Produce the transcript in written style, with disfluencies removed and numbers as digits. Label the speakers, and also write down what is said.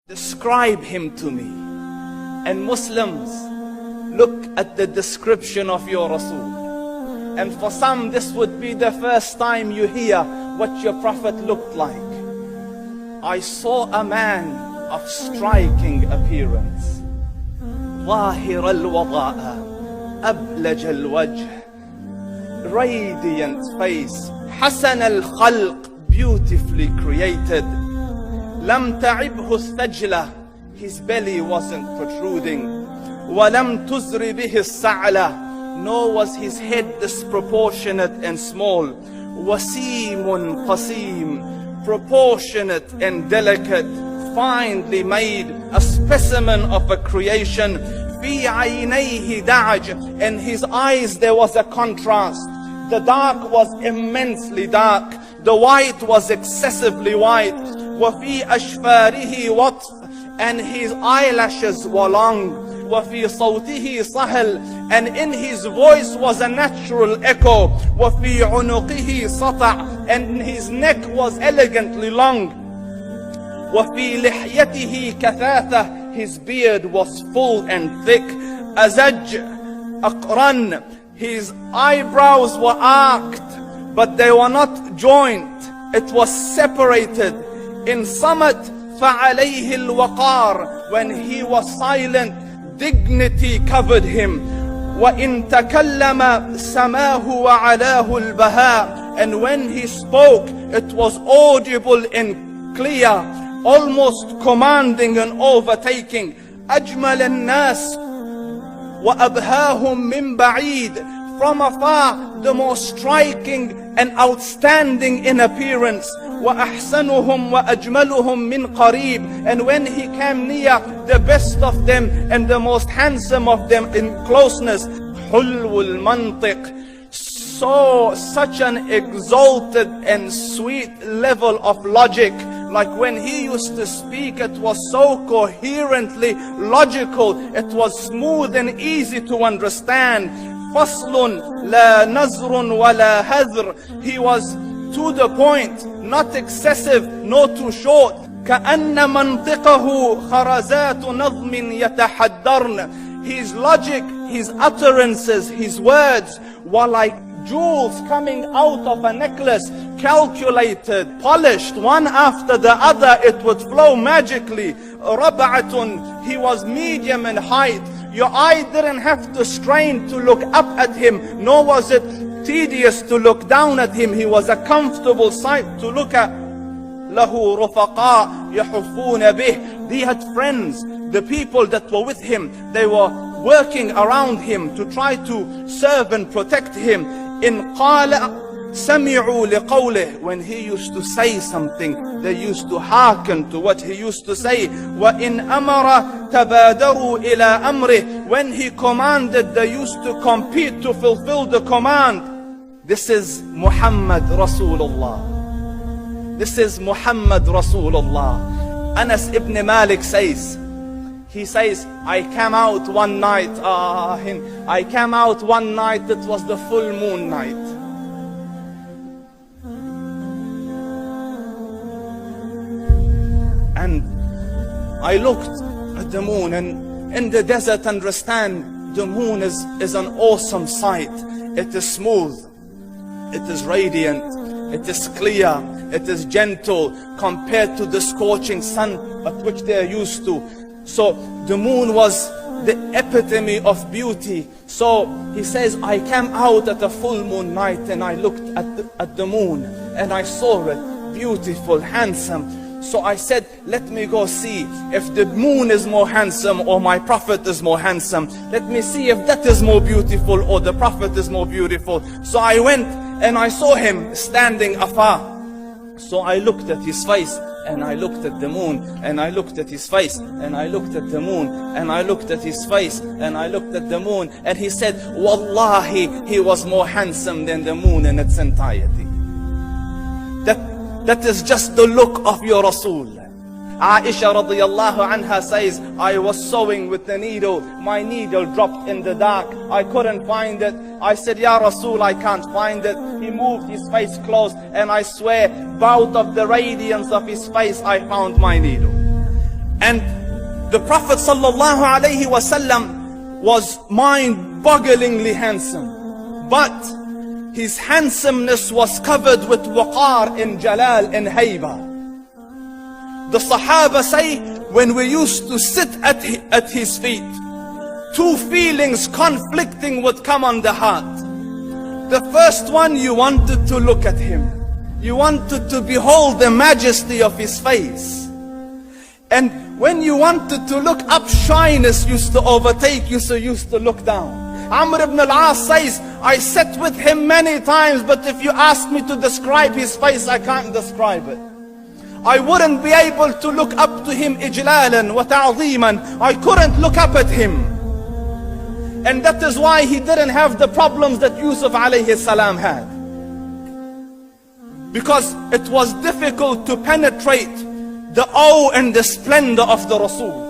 Speaker 1: Describe him to me. And Muslims, look at the description of your Rasul. And for some, this would be the first time you hear what your Prophet looked like. I saw a man of striking appearance. ظاهر الوضاء أبلج الوجه, radiant face, حسن الخلق, beautifully created. لم تعبه الثجلة, his belly wasn't protruding. ولم تزر به السعلة, nor was his head disproportionate and small. وسيم قسيم, proportionate and delicate, finely made, a specimen of a creation. في عينيه دعج, in his eyes there was a contrast. The dark was immensely dark, the white was excessively white. وفي أشفاره وطف, and his eyelashes were long. وفي صوته صهل, and in his voice was a natural echo. وفي عنقه سطع, and his neck was elegantly long. وفي لحيته كثاثة, his beard was full and thick. أزج أقرن, his eyebrows were arched, but they were not joined, it was separated. In Samat فعليه الوقار, when he was silent, dignity covered him. وإن تكلم سماه وعلاه البهاء, and when he spoke, it was audible and clear, almost commanding and overtaking. أجمل الناس وأبهاهم من بعيد, from afar the most striking and outstanding in appearance. وأحسنهم وأجملهم من قريب, and when he came near, the best of them and the most handsome of them in closeness. حلو المنطق, such an exalted and sweet level of logic. Like when he used to speak, it was so coherently logical, it was smooth and easy to understand. فصل لا نزر ولا هذر, he was to the point, not excessive, nor too short. كأن منطقه خرزات نظم يتحدرن, his logic, his utterances, his words were like jewels coming out of a necklace, calculated, polished, one after the other, it would flow magically. ربعة, he was medium in height. Your eye didn't have to strain to look up at him, nor was it tedious to look down at him. He was a comfortable sight to look at. له رفقاء يحفون به, he had friends, the people that were with him, they were working around him to try to serve and protect him. إن قال سمعوا لقوله, when he used to say something, they used to hearken to what he used to say. وإن أمر تبادروا إلى أمره, when he commanded, they used to compete to fulfill the command. This is Muhammad Rasulullah. This is Muhammad Rasulullah. Anas ibn Malik says, he says, I came out one night, it was the full moon night. And I looked at the moon, and in the desert, understand, the moon is an awesome sight. It is smooth, it is radiant, it is clear, it is gentle compared to the scorching sun at which they are used to. So the moon was the epitome of beauty. So he says, I came out at a full moon night and I looked at the moon and I saw it beautiful, handsome. So I said, let me go see if the moon is more handsome or my Prophet is more handsome. Let me see if that is more beautiful or the Prophet is more beautiful. So I went and I saw him standing afar. So I looked at his face, and I looked at the moon, and I looked at his face, and I looked at the moon, and I looked at his face, and I looked at the moon, and he said, Wallahi, he was more handsome than the moon in its entirety. That is just the look of your Rasul. Aisha radiyallahu anha says, I was sewing with the needle, my needle dropped in the dark, I couldn't find it. I said, Ya Rasul, I can't find it. He moved his face close, and I swear, out of the radiance of his face, I found my needle. And the Prophet sallallahu alaihi wasallam was mind-bogglingly handsome, but his handsomeness was covered with waqar and jalal and hayba. The Sahaba say, when we used to sit at his feet, two feelings conflicting would come on the heart. The first one, you wanted to look at him. You wanted to behold the majesty of his face. And when you wanted to look up, shyness used to overtake you, so you used to look down. Amr ibn al-As says, I sat with him many times, but if you ask me to describe his face, I can't describe it. I wouldn't be able to look up to him ijlalan wa ta'zeeman. I couldn't look up at him. And that is why he didn't have the problems that Yusuf alayhi salam had. Because it was difficult to penetrate the awe and the splendor of the Rasul.